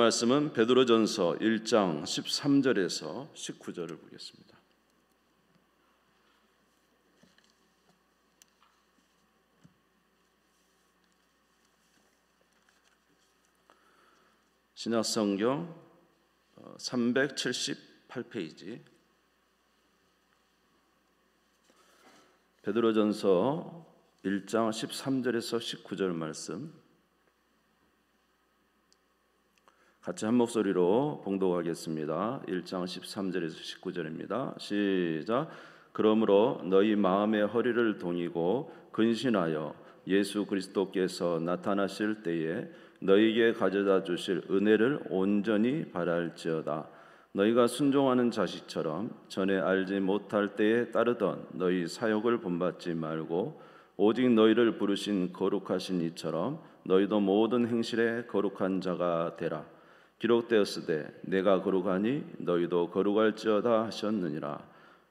말씀은 베드로전서 1장 13절에서 19절을 보겠습니다. 신약성경 378페이지 베드로전서 1장 13절에서 19절 말씀 같이 한 목소리로 봉독하겠습니다. 1장 13절에서 19절입니다. 시작. 그러므로 너희 마음의 허리를 동이고 근신하여 예수 그리스도께서 나타나실 때에 너희에게 가져다 주실 은혜를 온전히 바랄지어다. 너희가 순종하는 자식처럼 전에 알지 못할 때에 따르던 너희 사욕을 본받지 말고 오직 너희를 부르신 거룩하신 이처럼 너희도 모든 행실에 거룩한 자가 되라. 기록되었으되 내가 거룩하니 너희도 거룩할지어다 하셨느니라.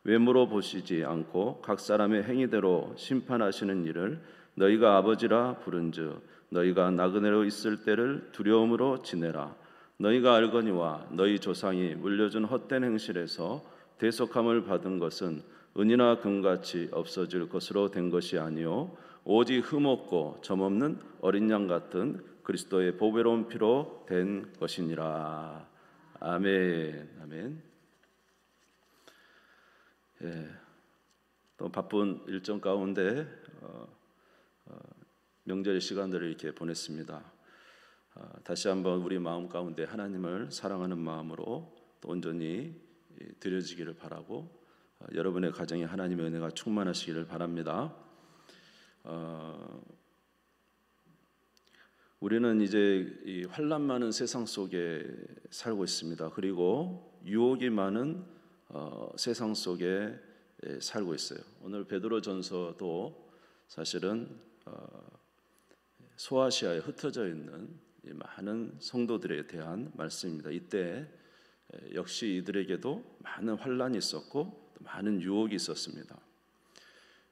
외모로 보시지 않고 각 사람의 행위대로 심판하시는 일을 너희가 아버지라 부른즉 너희가 나그네로 있을 때를 두려움으로 지내라. 너희가 알거니와 너희 조상이 물려준 헛된 행실에서 대속함을 받은 것은 은이나 금같이 없어질 것으로 된 것이 아니요 오직 흠없고 점없는 어린 양 같은 그리스도의 보배로운 피로 된 것이니라. 아멘. 아멘. 또 바쁜 일정 가운데 명절 시간들을 이렇게 보냈습니다. 다시 한번 우리 마음 가운데 하나님을 사랑하는 마음으로 또 온전히 드려지기를 바라고 여러분의 가정에 하나님의 은혜가 충만하시기를 바랍니다. 우리는 이제 이 환난 많은 세상 속에 살고 있습니다. 그리고 유혹이 많은 세상 속에 살고 있어요. 오늘 베드로전서도 사실은 소아시아에 흩어져 있는 많은 성도들에 대한 말씀입니다. 이때 역시 이들에게도 많은 환난이 있었고 많은 유혹이 있었습니다.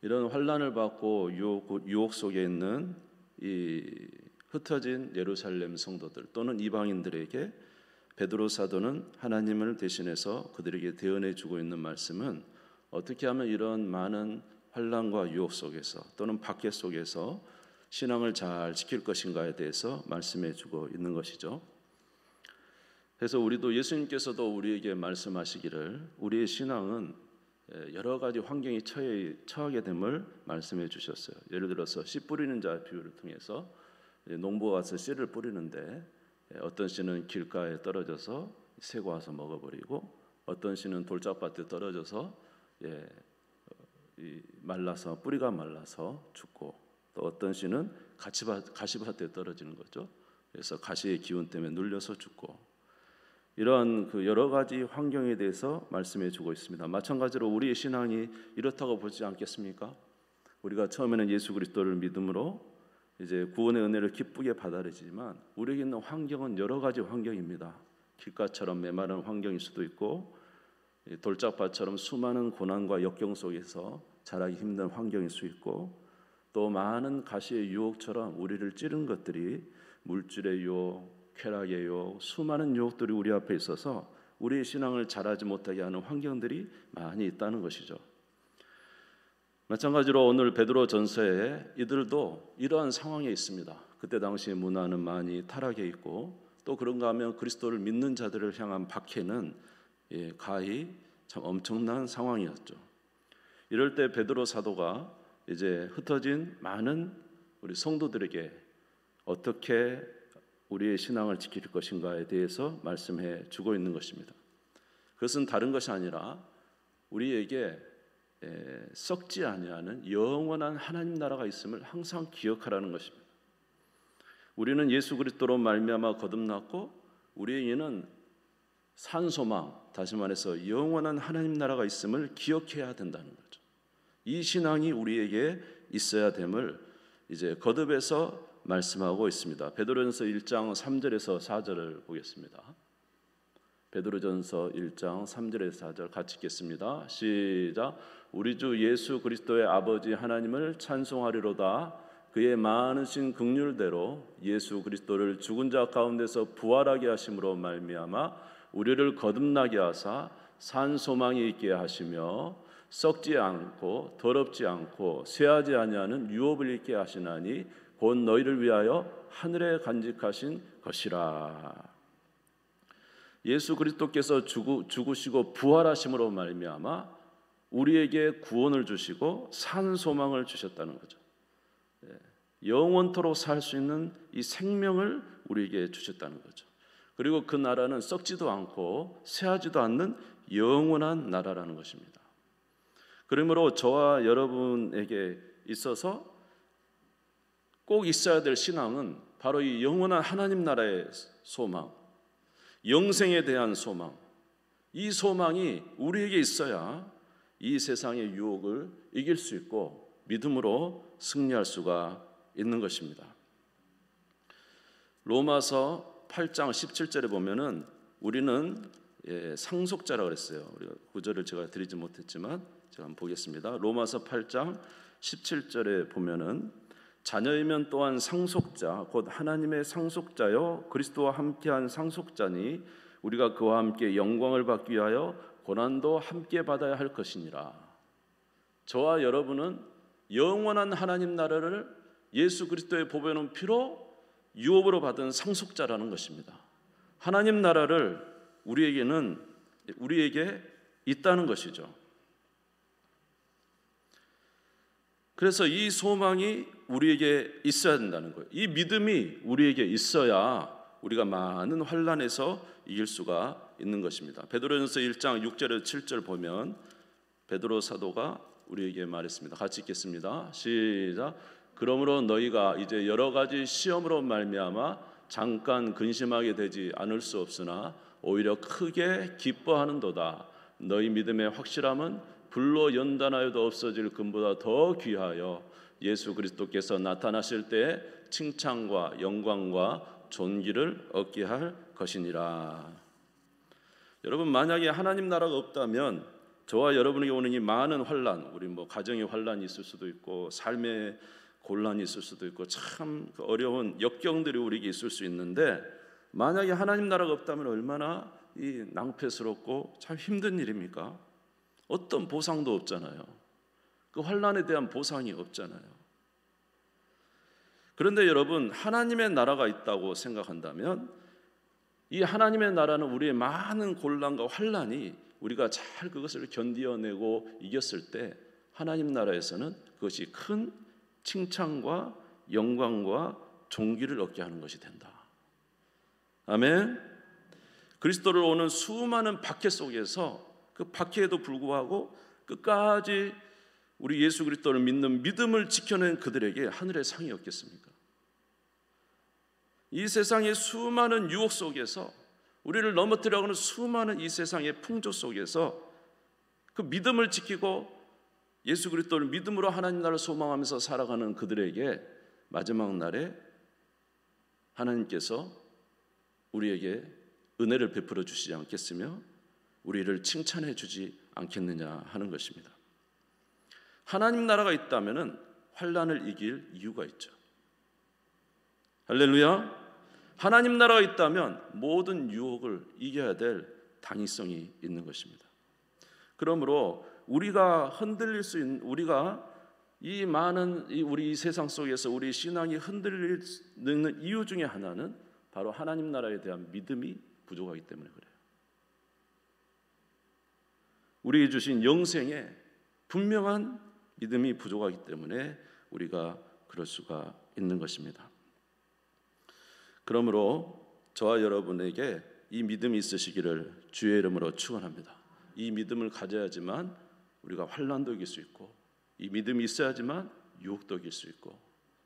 이런 환난을 받고 유혹 속에 있는 이 흩어진 예루살렘 성도들 또는 이방인들에게 베드로 사도는 하나님을 대신해서 그들에게 대언해 주고 있는 말씀은 어떻게 하면 이런 많은 환난과 유혹 속에서 또는 박해 속에서 신앙을 잘 지킬 것인가에 대해서 말씀해 주고 있는 것이죠. 그래서 우리도 예수님께서도 우리에게 말씀하시기를 우리의 신앙은 여러 가지 환경에 처하게 됨을 말씀해 주셨어요. 예를 들어서 씨 뿌리는 자 비유를 통해서 농부가 와서 씨를 뿌리는데 어떤 씨는 길가에 떨어져서 새가 와서 먹어버리고 어떤 씨는 돌짝밭에 떨어져서 말라서 뿌리가 말라서 죽고 또 어떤 씨는 가시밭에 떨어지는 거죠. 그래서 가시의 기운 때문에 눌려서 죽고 이러한 그 여러 가지 환경에 대해서 말씀해 주고 있습니다. 마찬가지로 우리의 신앙이 이렇다고 보지 않겠습니까? 우리가 처음에는 예수 그리스도를 믿음으로 이제 구원의 은혜를 기쁘게 받아들이지만 우리에게 있는 환경은 여러 가지 환경입니다. 길가처럼 메마른 환경일 수도 있고 돌짝밭처럼 수많은 고난과 역경 속에서 자라기 힘든 환경일 수 있고 또 많은 가시의 유혹처럼 우리를 찌른 것들이 물질의 유혹, 쾌락의 유혹, 수많은 유혹들이 우리 앞에 있어서 우리의 신앙을 자라지 못하게 하는 환경들이 많이 있다는 것이죠. 마찬가지로 오늘 베드로 전서에 이들도 이러한 상황에 있습니다. 그때 당시의 문화는 많이 타락해 있고 또 그런가 하면 그리스도를 믿는 자들을 향한 박해는 가히 참 엄청난 상황이었죠. 이럴 때 베드로 사도가 이제 흩어진 많은 우리 성도들에게 어떻게 우리의 신앙을 지킬 것인가에 대해서 말씀해 주고 있는 것입니다. 그것은 다른 것이 아니라 우리에게 썩지 아니하는 영원한 하나님 나라가 있음을 항상 기억하라는 것입니다. 우리는 예수 그리스도로 말미암아 거듭났고 우리에게는 산 소망, 다시 말해서 영원한 하나님 나라가 있음을 기억해야 된다는 거죠. 이 신앙이 우리에게 있어야 됨을 이제 거듭해서 말씀하고 있습니다. 베드로전서 1장 3절에서 4절을 보겠습니다. 베드로전서 1장 3절에서 4절 같이 읽겠습니다. 시작. 우리 주 예수 그리스도의 아버지 하나님을 찬송하리로다. 그의 많으신 긍휼대로 예수 그리스도를 죽은 자 가운데서 부활하게 하심으로 말미암아 우리를 거듭나게 하사 산 소망이 있게 하시며 썩지 않고 더럽지 않고 쇠하지 아니하는 유업을 있게 하시나니 곧 너희를 위하여 하늘에 간직하신 것이라. 예수 그리스도께서 죽으시고 부활하심으로 말미암아 우리에게 구원을 주시고 산 소망을 주셨다는 거죠. 영원토록 살 수 있는 이 생명을 우리에게 주셨다는 거죠. 그리고 그 나라는 썩지도 않고 쇠하지도 않는 영원한 나라라는 것입니다. 그러므로 저와 여러분에게 있어서 꼭 있어야 될 신앙은 바로 이 영원한 하나님 나라의 소망, 영생에 대한 소망, 이 소망이 우리에게 있어야 이 세상의 유혹을 이길 수 있고 믿음으로 승리할 수가 있는 것입니다. 로마서 8장 17절에 보면은 우리는 상속자라고 그랬어요. 우리가 구절을 제가 드리지 못했지만 제가 한번 보겠습니다. 로마서 8장 17절에 보면은 자녀이면 또한 상속자 곧 하나님의 상속자요 그리스도와 함께한 상속자니 우리가 그와 함께 영광을 받기 위하여 고난도 함께 받아야 할 것이니라. 저와 여러분은 영원한 하나님 나라를 예수 그리스도의 보배로운 피로 유업으로 받은 상속자라는 것입니다. 하나님 나라를 우리에게 있다는 것이죠. 그래서 이 소망이 우리에게 있어야 된다는 거예요. 이 믿음이 우리에게 있어야 우리가 많은 환난에서 이길 수가 있는 것입니다. 베드로전서 1장 6절에서 7절 보면 베드로 사도가 우리에게 말했습니다. 같이 읽겠습니다. 시작. 그러므로 너희가 이제 여러 가지 시험으로 말미암아 잠깐 근심하게 되지 않을 수 없으나 오히려 크게 기뻐하는도다. 너희 믿음의 확실함은 불로 연단하여도 없어질 금보다 더 귀하여 예수 그리스도께서 나타나실 때 칭찬과 영광과 존귀를 얻게 할 것이니라. 여러분, 만약에 하나님 나라가 없다면 저와 여러분에게 오는 이 많은 환난, 우리 가정의 환난이 있을 수도 있고 삶의 곤란이 있을 수도 있고 참 어려운 역경들이 우리에게 있을 수 있는데 만약에 하나님 나라가 없다면 얼마나 이 낭패스럽고 참 힘든 일입니까? 어떤 보상도 없잖아요. 그 환난에 대한 보상이 없잖아요. 그런데 여러분, 하나님의 나라가 있다고 생각한다면 이 하나님의 나라는 우리의 많은 곤란과 환난이 우리가 잘 그것을 견디어내고 이겼을 때 하나님 나라에서는 그것이 큰 칭찬과 영광과 존귀를 얻게 하는 것이 된다. 아멘. 그리스도를 오는 수많은 박해 속에서 그 박해에도 불구하고 끝까지 우리 예수 그리스도를 믿는 믿음을 지켜낸 그들에게 하늘의 상이 없겠습니까? 이 세상의 수많은 유혹 속에서 우리를 넘어뜨리려고 하는 수많은 이 세상의 풍조 속에서 그 믿음을 지키고 예수 그리스도를 믿음으로 하나님 나라를 소망하면서 살아가는 그들에게 마지막 날에 하나님께서 우리에게 은혜를 베풀어 주시지 않겠으며 우리를 칭찬해 주지 않겠느냐 하는 것입니다. 하나님 나라가 있다면 환난을 이길 이유가 있죠. 할렐루야. 하나님 나라가 있다면 모든 유혹을 이겨야 될 당위성이 있는 것입니다. 그러므로 우리가 흔들릴 수 있는, 우리가 이 많은 우리 세상 속에서 우리 신앙이 흔들리는 이유 중에 하나는 바로 하나님 나라에 대한 믿음이 부족하기 때문에 그래요. 우리에게 주신 영생에 분명한 믿음이 부족하기 때문에 우리가 그럴 수가 있는 것입니다. 그러므로 저와 여러분에게 이 믿음이 있으시기를 주의 이름으로 축원합니다. 이 믿음을 가져야지만 우리가 환난도 이길 수 있고, 이 믿음이 있어야지만 유혹도 이길 수 있고,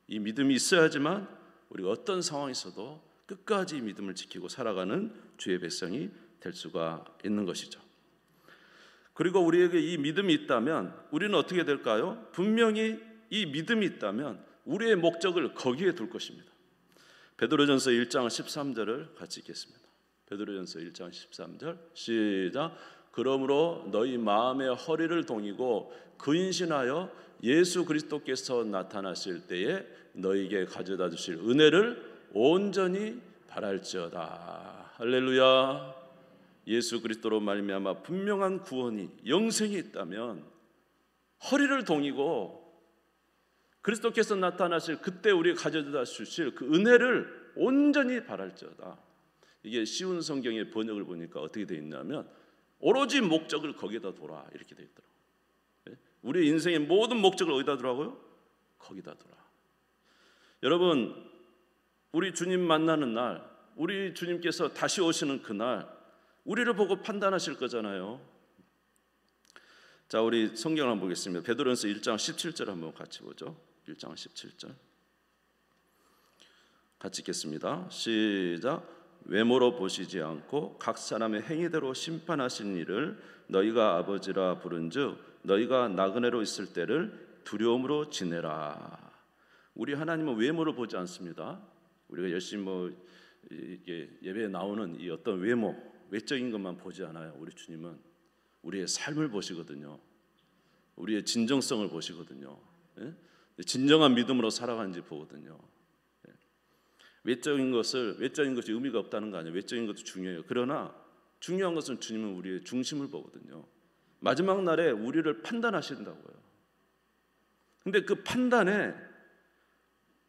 이 믿음이 있어야지만 우리가 어떤 상황에서도 끝까지 이 믿음을 지키고 살아가는 주의 백성이 될 수가 있는 것이죠. 그리고 우리에게 이 믿음이 있다면 우리는 어떻게 될까요? 분명히 이 믿음이 있다면 우리의 목적을 거기에 둘 것입니다. 베드로전서 1장 13절을 같이 읽겠습니다. 베드로전서 1장 13절 시작. 그러므로 너희 마음의 허리를 동이고 근신하여 예수 그리스도께서 나타나실 때에 너에게 가져다 주실 은혜를 온전히 바랄지어다. 할렐루야. 예수 그리스도로 말미암아 분명한 구원이, 영생이 있다면 허리를 동이고 그리스도께서 나타나실 그때 우리가 가져다 주실 그 은혜를 온전히 바랄지어다. 이게 쉬운 성경의 번역을 보니까 어떻게 되어 있냐면 오로지 목적을 거기다 둬라 이렇게 되어 있더라고요. 우리 인생의 모든 목적을 어디다 두라고요? 거기다 두라. 여러분, 우리 주님 만나는 날, 우리 주님께서 다시 오시는 그날 우리를 보고 판단하실 거잖아요. 자, 우리 성경 한번 보겠습니다. 베드로전서 1장 17절 한번 같이 보죠. 1장 17절 같이 읽겠습니다. 시작. 외모로 보시지 않고 각 사람의 행위대로 심판하신 이를 너희가 아버지라 부른즉 너희가 나그네로 있을 때를 두려움으로 지내라. 우리 하나님은 외모를 보지 않습니다. 우리가 열심히 이게 예배에 나오는 이 어떤 외모, 외적인 것만 보지 않아요. 우리 주님은 우리의 삶을 보시거든요. 우리의 진정성을 보시거든요. 진정한 믿음으로 살아가는지 보거든요. 외적인 것이 의미가 없다는 거 아니에요. 외적인 것도 중요해요. 그러나 중요한 것은 주님은 우리의 중심을 보거든요. 마지막 날에 우리를 판단하신다고요. 근데 그 판단에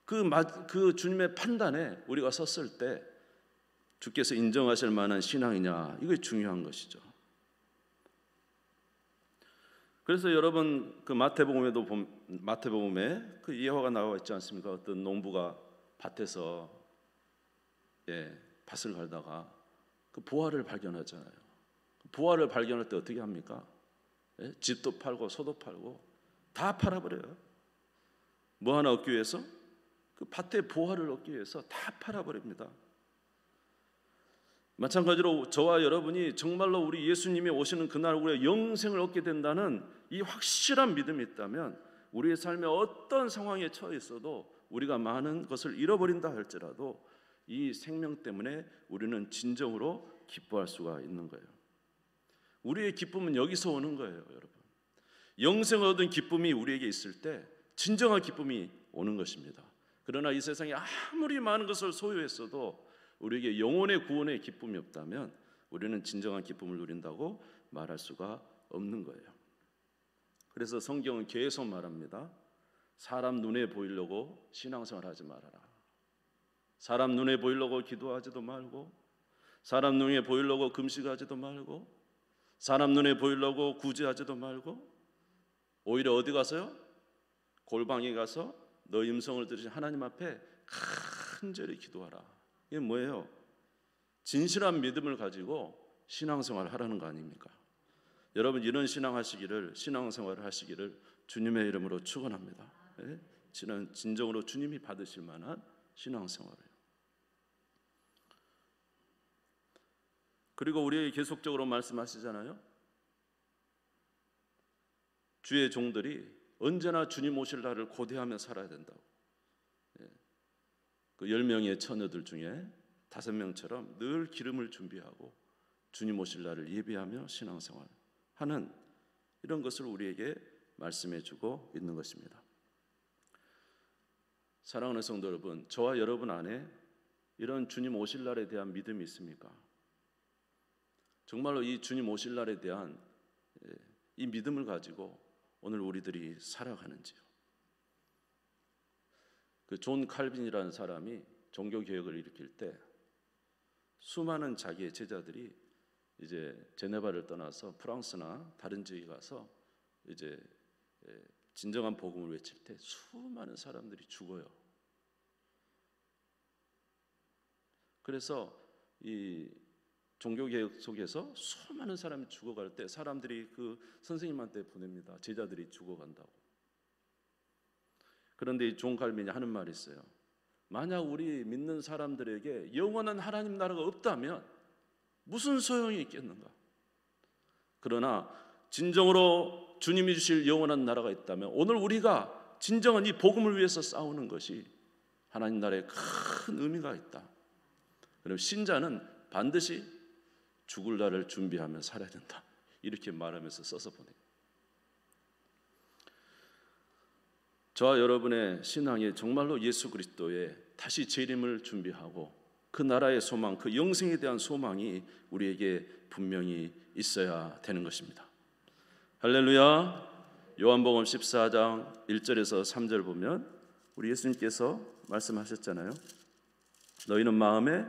그 주님의 판단에 우리가 섰을 때 주께서 인정하실 만한 신앙이냐, 이게 중요한 것이죠. 그래서 여러분 그 마태복음에 그 예화가 나와 있지 않습니까? 어떤 농부가 밭에서 밭을 갈다가 그 보화를 발견하잖아요. 보화를 발견할 때 어떻게 합니까? 집도 팔고 소도 팔고 다 팔아버려요. 뭐 하나 얻기 위해서? 그 밭의 보화를 얻기 위해서 다 팔아버립니다. 마찬가지로 저와 여러분이 정말로 우리 예수님이 오시는 그날 우리가 영생을 얻게 된다는 이 확실한 믿음이 있다면 우리의 삶에 어떤 상황에 처해 있어도 우리가 많은 것을 잃어버린다 할지라도 이 생명 때문에 우리는 진정으로 기뻐할 수가 있는 거예요. 우리의 기쁨은 여기서 오는 거예요, 여러분. 영생을 얻은 기쁨이 우리에게 있을 때 진정한 기쁨이 오는 것입니다. 그러나 이 세상에 아무리 많은 것을 소유했어도 우리에게 영혼의 구원의 기쁨이 없다면 우리는 진정한 기쁨을 누린다고 말할 수가 없는 거예요. 그래서 성경은 계속 말합니다. 사람 눈에 보이려고 신앙생활 하지 말아라. 사람 눈에 보이려고 기도하지도 말고, 사람 눈에 보이려고 금식하지도 말고, 사람 눈에 보이려고 구제하지도 말고, 오히려 어디 가서요? 골방에 가서 너 음성을 들으신 하나님 앞에 간절히 기도하라. 이게 뭐예요? 진실한 믿음을 가지고 신앙생활을 하라는 거 아닙니까? 여러분 이런 신앙생활을 하시기를 주님의 이름으로 축원합니다. 진정으로 주님이 받으실 만한 신앙생활을. 그리고 우리에게 계속적으로 말씀하시잖아요. 주의 종들이 언제나 주님 오실 날을 고대하며 살아야 된다고. 그 10명의 처녀들 중에 5명처럼 늘 기름을 준비하고 주님 오실 날을 예비하며 신앙생활하는 이런 것을 우리에게 말씀해 주고 있는 것입니다. 사랑하는 성도 여러분, 저와 여러분 안에 이런 주님 오실 날에 대한 믿음이 있습니까? 정말로 이 주님 오실 날에 대한 이 믿음을 가지고 오늘 우리들이 살아가는지요. 그 존 칼빈이라는 사람이 종교 개혁을 일으킬 때 수많은 자기의 제자들이 이제 제네바를 떠나서 프랑스나 다른 지역에 가서 이제 진정한 복음을 외칠 때 수많은 사람들이 죽어요. 그래서 이 종교 개혁 속에서 수많은 사람이 죽어갈 때 사람들이 그 선생님한테 보냅니다. 제자들이 죽어간다고. 그런데 이 존 칼빈이 하는 말이 있어요. 만약 우리 믿는 사람들에게 영원한 하나님 나라가 없다면 무슨 소용이 있겠는가? 그러나 진정으로 주님이 주실 영원한 나라가 있다면 오늘 우리가 진정한 이 복음을 위해서 싸우는 것이 하나님 나라에 큰 의미가 있다. 그럼 신자는 반드시 죽을 날을 준비하며 살아야 된다. 이렇게 말하면서 써서 보내요. 저와 여러분의 신앙이 정말로 예수 그리스도의 다시 재림을 준비하고 그 나라의 소망, 그 영생에 대한 소망이 우리에게 분명히 있어야 되는 것입니다. 할렐루야. 요한복음 14장 1절에서 3절 보면 우리 예수님께서 말씀하셨잖아요. 너희는 마음에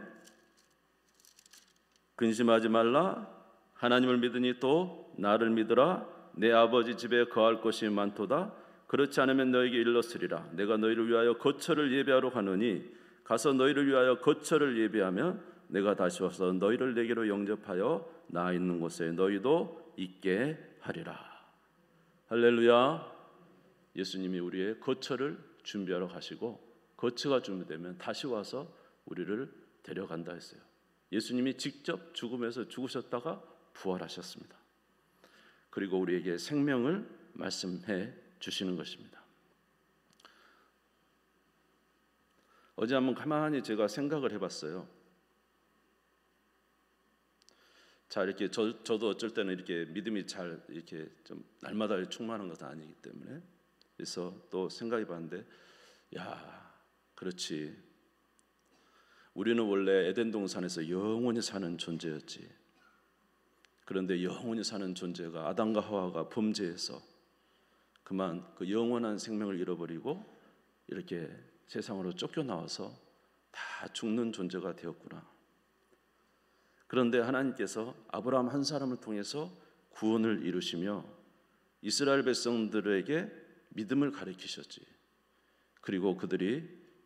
근심하지 말라. 하나님을 믿으니 또 나를 믿으라. 내 아버지 집에 거할 곳이 많도다. 그렇지 않으면 너에게 일렀으리라. 내가 너희를 위하여 거처를 예배하러 가노니 가서 너희를 위하여 거처를 예배하면 내가 다시 와서 너희를 내게로 영접하여 나 있는 곳에 너희도 있게 하리라. 할렐루야. 예수님이 우리의 거처를 준비하러 가시고 거처가 준비되면 다시 와서 우리를 데려간다 했어요. 예수님이 직접 죽음에서 죽으셨다가 부활하셨습니다. 그리고 우리에게 생명을 말씀해 주시는 것입니다. 어제 한번 가만히 제가 생각을 해봤어요. 자, 이렇게 저도 어쩔 때는 이렇게 믿음이 잘 이렇게 좀 날마다 충만한 것은 아니기 때문에 그래서 또 생각해봤는데, 야, 그렇지. 우리는 원래 에덴 동산에서 영원히 사는 존재였지. 그런데 영원히 사는 존재가 아담과 하와가 범죄해서 그만 그 영원한 생명을 잃어버리고 이렇게 세상으로 쫓겨나와서 다 죽는 존재가 되었구나. 그런데 하나님께서 아브라함 한 사람을 통해서 구원을 이루시며 이스라엘 백성들에게 믿음을 가르치셨지. 그리고 그들이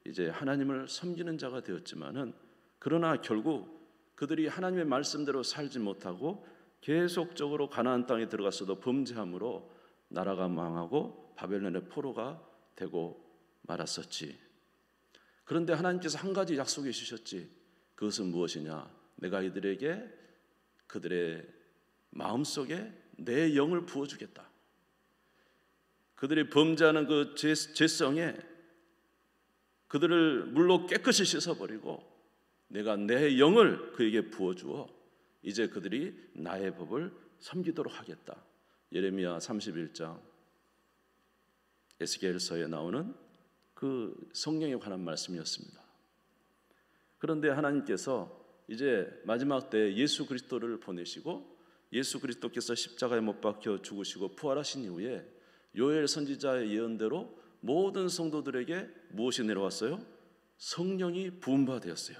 이제 하나님을 섬기는 자가 되었지만은 그러나 결국 그들이 하나님의 말씀대로 살지 못하고 계속적으로 가나안 땅에 들어갔어도 범죄함으로 나라가 망하고 바벨론의 포로가 되고 말았었지. 그런데 하나님께서 한 가지 약속해 주셨지. 그것은 무엇이냐? 내가 이들에게 그들의 마음속에 내 영을 부어주겠다. 그들이 범죄하는 그 죄성에 그들을 물로 깨끗이 씻어버리고 내가 내 영을 그에게 부어주어 이제 그들이 나의 법을 섬기도록 하겠다. 예레미야 31장 에스겔서에 나오는 그 성령에 관한 말씀이었습니다. 그런데 하나님께서 이제 마지막 때 예수 그리스도를 보내시고 예수 그리스도께서 십자가에 못 박혀 죽으시고 부활하신 이후에 요엘 선지자의 예언대로 모든 성도들에게 무엇이 내려왔어요? 성령이 부음받았어요.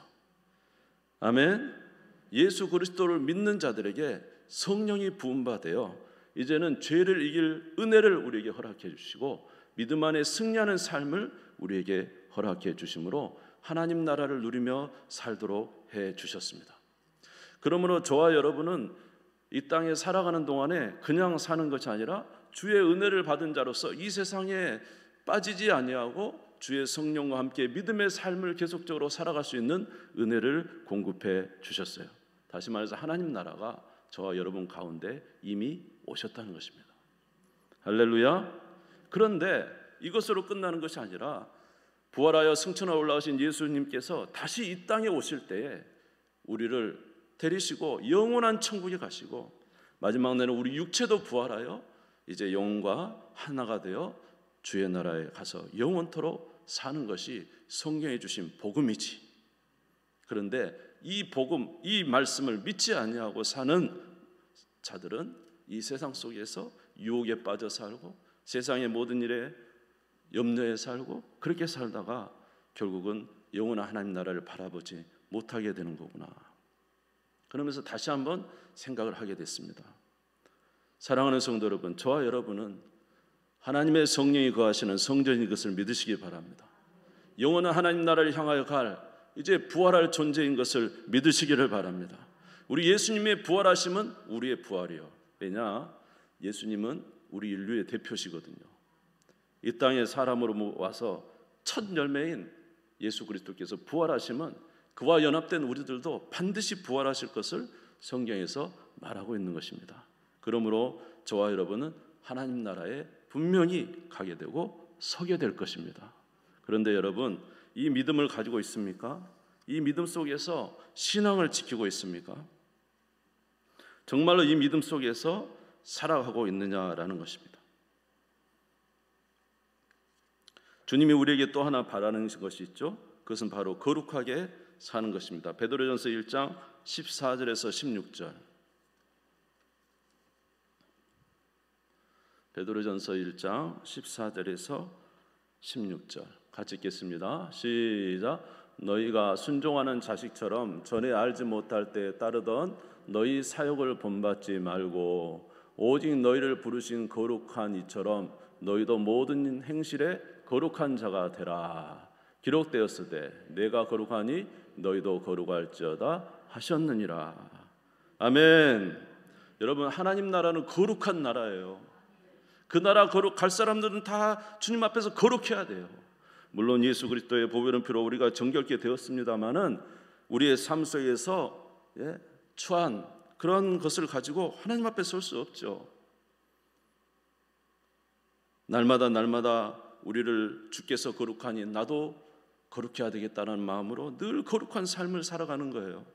아멘. 예수 그리스도를 믿는 자들에게 성령이 부음받아요. 이제는 죄를 이길 은혜를 우리에게 허락해 주시고 믿음 안에 승리하는 삶을 우리에게 허락해 주심으로 하나님 나라를 누리며 살도록 해 주셨습니다. 그러므로 저와 여러분은 이 땅에 살아가는 동안에 그냥 사는 것이 아니라 주의 은혜를 받은 자로서 이 세상에 빠지지 아니하고 주의 성령과 함께 믿음의 삶을 계속적으로 살아갈 수 있는 은혜를 공급해 주셨어요. 다시 말해서 하나님 나라가 저와 여러분 가운데 이미 오셨다는 것입니다. 할렐루야. 그런데 이것으로 끝나는 것이 아니라 부활하여 승천하여 올라가신 예수님께서 다시 이 땅에 오실 때에 우리를 데리시고 영원한 천국에 가시고 마지막 날에 우리 육체도 부활하여 이제 영혼과 하나가 되어 주의 나라에 가서 영원토록 사는 것이 성경에 주신 복음이지. 그런데 이 복음, 이 말씀을 믿지 아니하고 사는 자들은 이 세상 속에서 유혹에 빠져 살고 세상의 모든 일에 염려에 살고 그렇게 살다가 결국은 영원한 하나님 나라를 바라보지 못하게 되는 거구나. 그러면서 다시 한번 생각을 하게 됐습니다. 사랑하는 성도 여러분, 저와 여러분은 하나님의 성령이 거하시는 성전인 것을 믿으시기 바랍니다. 영원한 하나님 나라를 향하여 갈 이제 부활할 존재인 것을 믿으시기를 바랍니다. 우리 예수님의 부활하심은 우리의 부활이요. 왜냐? 예수님은 우리 인류의 대표시거든요. 이 땅에 사람으로 와서 첫 열매인 예수 그리스도께서 부활하심은 그와 연합된 우리들도 반드시 부활하실 것을 성경에서 말하고 있는 것입니다. 그러므로 저와 여러분은 하나님 나라에 분명히 가게 되고 서게 될 것입니다. 그런데 여러분, 이 믿음을 가지고 있습니까? 이 믿음 속에서 신앙을 지키고 있습니까? 정말로 이 믿음 속에서 살아가고 있느냐라는 것입니다. 주님이 우리에게 또 하나 바라는 것이 있죠. 그것은 바로 거룩하게 사는 것입니다. 베드로전서 1장 14절에서 16절. 베드로전서 1장 14절에서 16절 같이 읽겠습니다. 시작. 너희가 순종하는 자식처럼 전에 알지 못할 때 따르던 너희 사욕을 본받지 말고 오직 너희를 부르신 거룩한 이처럼 너희도 모든 행실에 거룩한 자가 되라. 기록되었으되 내가 거룩하니 너희도 거룩할지어다 하셨느니라. 아멘. 여러분, 하나님 나라는 거룩한 나라예요. 그 나라 거룩할 사람들은 다 주님 앞에서 거룩해야 돼요. 물론 예수 그리스도의 보배로운 피로 우리가 정결케 되었습니다마는 우리의 삶 속에서 추한 그런 것을 가지고 하나님 앞에 설 수 없죠. 날마다 우리를 주께서 거룩하니 나도 거룩해야 되겠다는 마음으로 늘 거룩한 삶을 살아가는 거예요.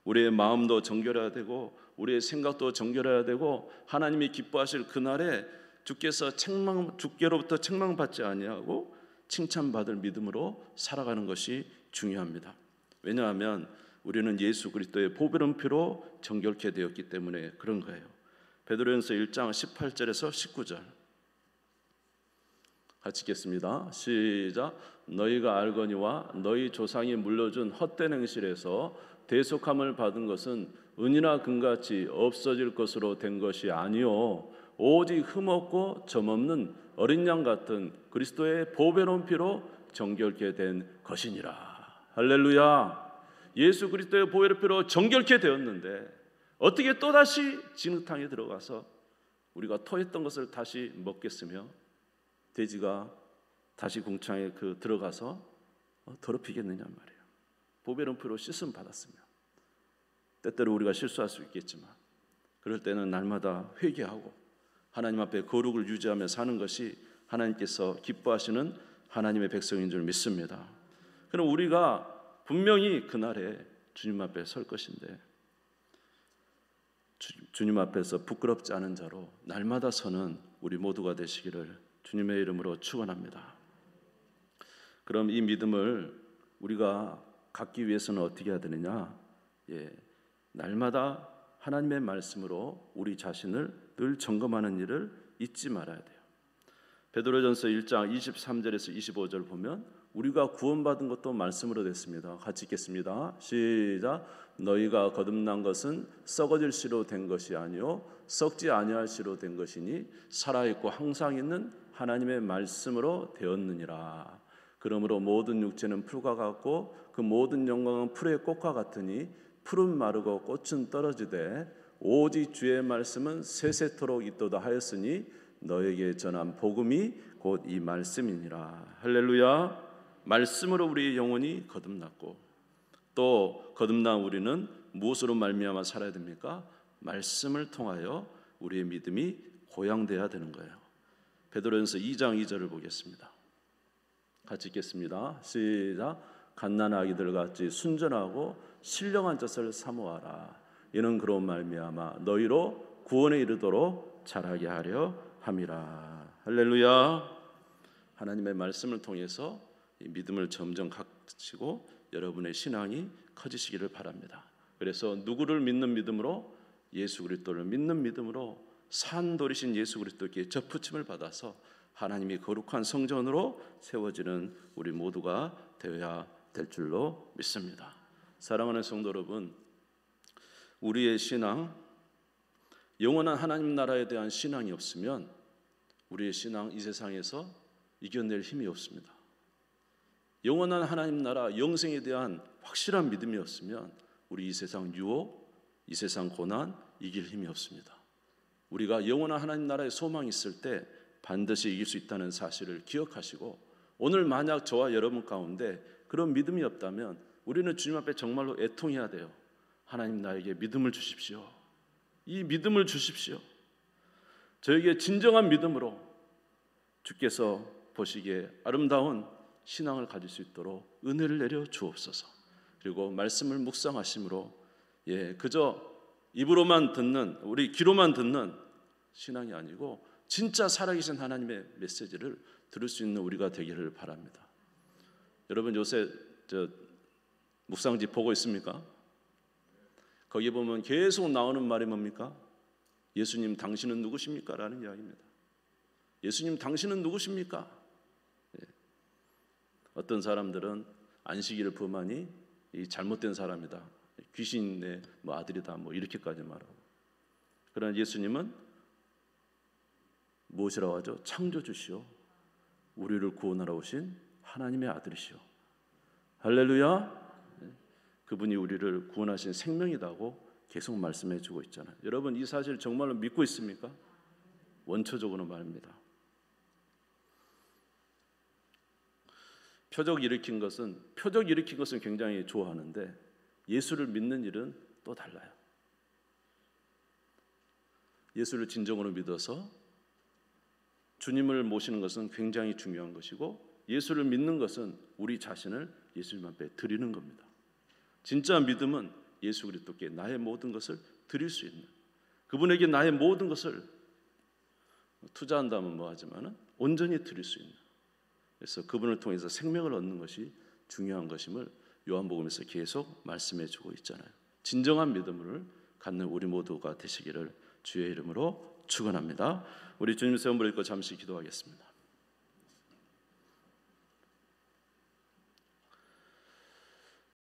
우리의 마음도 정결해야 되고 우리의 생각도 정결해야 되고 하나님이 기뻐하실 그날에 주께로부터 책망받지 아니하고 칭찬받을 믿음으로 살아가는 것이 중요합니다. 왜냐하면 우리는 예수 그리스도의 보배로운 피로 정결케 되었기 때문에 그런 거예요. 베드로전서 1장 18절에서 19절 같이 읽겠습니다. 시작. 너희가 알거니와 너희 조상이 물려준 헛된 행실에서 대속함을 받은 것은 은이나 금같이 없어질 것으로 된 것이 아니요 오직 흠없고 점없는 어린 양 같은 그리스도의 보배로운 피로 정결케 된 것이니라. 할렐루야. 예수 그리스도의 보배로운 피로 정결케 되었는데 어떻게 또다시 진흙탕에 들어가서 우리가 토했던 것을 다시 먹겠으며 돼지가 다시 궁창에 들어가서 더럽히겠느냐 말이에요. 보배로운 피로 씻음 받았으며 때때로 우리가 실수할 수 있겠지만 그럴 때는 날마다 회개하고 하나님 앞에 거룩을 유지하며 사는 것이 하나님께서 기뻐하시는 하나님의 백성인 줄 믿습니다. 그럼 우리가 분명히 그날에 주님 앞에 설 것인데 주님 앞에서 부끄럽지 않은 자로 날마다 서는 우리 모두가 되시기를 주님의 이름으로 축원합니다. 그럼 이 믿음을 우리가 갖기 위해서는 어떻게 해야 되느냐? 날마다 하나님의 말씀으로 우리 자신을 늘 점검하는 일을 잊지 말아야 돼요. 베드로전서 1장 23절에서 25절 보면 우리가 구원받은 것도 말씀으로 됐습니다. 같이 읽겠습니다. 시작. 너희가 거듭난 것은 썩어질 씨로 된 것이 아니요 썩지 아니할 씨로 된 것이니 살아있고 항상 있는 하나님의 말씀으로 되었느니라. 그러므로 모든 육체는 풀과 같고 그 모든 영광은 풀의 꽃과 같으니 풀은 마르고 꽃은 떨어지되 오직 주의 말씀은 세세토록 있도다 하였으니 너에게 전한 복음이 곧 이 말씀이니라. 할렐루야. 말씀으로 우리의 영혼이 거듭났고 또 거듭난 우리는 무엇으로 말미암아 살아야 됩니까? 말씀을 통하여 우리의 믿음이 고양돼야 되는 거예요. 베드로전서 2장 2절을 보겠습니다. 같이 읽겠습니다. 시작. 갓난아기들 아기들 같이 순전하고 신령한 젖을 사모하라. 이는 그런 말미암아 너희로 구원에 이르도록 자라게 하려 함이라. 할렐루야. 하나님의 말씀을 통해서 이 믿음을 점점 갖추고 여러분의 신앙이 커지시기를 바랍니다. 그래서 누구를 믿는 믿음으로? 예수 그리스도를 믿는 믿음으로 산돌이신 예수 그리스도께 접붙임을 받아서 하나님이 거룩한 성전으로 세워지는 우리 모두가 되어야 될 줄로 믿습니다. 사랑하는 성도 여러분, 우리의 신앙, 영원한 하나님 나라에 대한 신앙이 없으면 우리의 신앙 이 세상에서 이겨낼 힘이 없습니다. 영원한 하나님 나라 영생에 대한 확실한 믿음이 없으면 우리 이 세상 유혹, 이 세상 고난 이길 힘이 없습니다. 우리가 영원한 하나님 나라의 소망이 있을 때 반드시 이길 수 있다는 사실을 기억하시고 오늘 만약 저와 여러분 가운데 그런 믿음이 없다면 우리는 주님 앞에 정말로 애통해야 돼요. 하나님 나에게 믿음을 주십시오. 이 믿음을 주십시오. 저에게 진정한 믿음으로 주께서 보시기에 아름다운 신앙을 가질 수 있도록 은혜를 내려 주옵소서. 그리고 말씀을 묵상하심으로 그저 입으로만 듣는 우리 귀로만 듣는 신앙이 아니고 진짜 살아계신 하나님의 메시지를 들을 수 있는 우리가 되기를 바랍니다. 여러분 요새 묵상지 보고 있습니까? 거기 보면 계속 나오는 말이 뭡니까? 예수님 당신은 누구십니까? 라는 이야기입니다. 예수님 당신은 누구십니까? 어떤 사람들은 안식일을 범하니 이 잘못된 사람이다, 귀신의 아들이다, 이렇게까지 말하고, 그러나 예수님은 무엇이라고 하죠? 창조주시오, 우리를 구원하러 오신 하나님의 아들이시오. 할렐루야. 그분이 우리를 구원하신 생명이라고 계속 말씀해 주고 있잖아요. 여러분 이 사실 정말로 믿고 있습니까? 원초적으로 말입니다. 표적 일으킨 것은 굉장히 좋아하는데 예수를 믿는 일은 또 달라요. 예수를 진정으로 믿어서 주님을 모시는 것은 굉장히 중요한 것이고, 예수를 믿는 것은 우리 자신을 예수님 앞에 드리는 겁니다. 진짜 믿음은 예수 그리스도께 나의 모든 것을 드릴 수 있는, 그분에게 나의 모든 것을 투자한다면 하지만은 온전히 드릴 수 있는, 그래서 그분을 통해서 생명을 얻는 것이 중요한 것임을 요한복음에서 계속 말씀해 주고 있잖아요. 진정한 믿음을 갖는 우리 모두가 되시기를 주의 이름으로 축원합니다. 우리 주님 세운 부를 읽고 잠시 기도하겠습니다.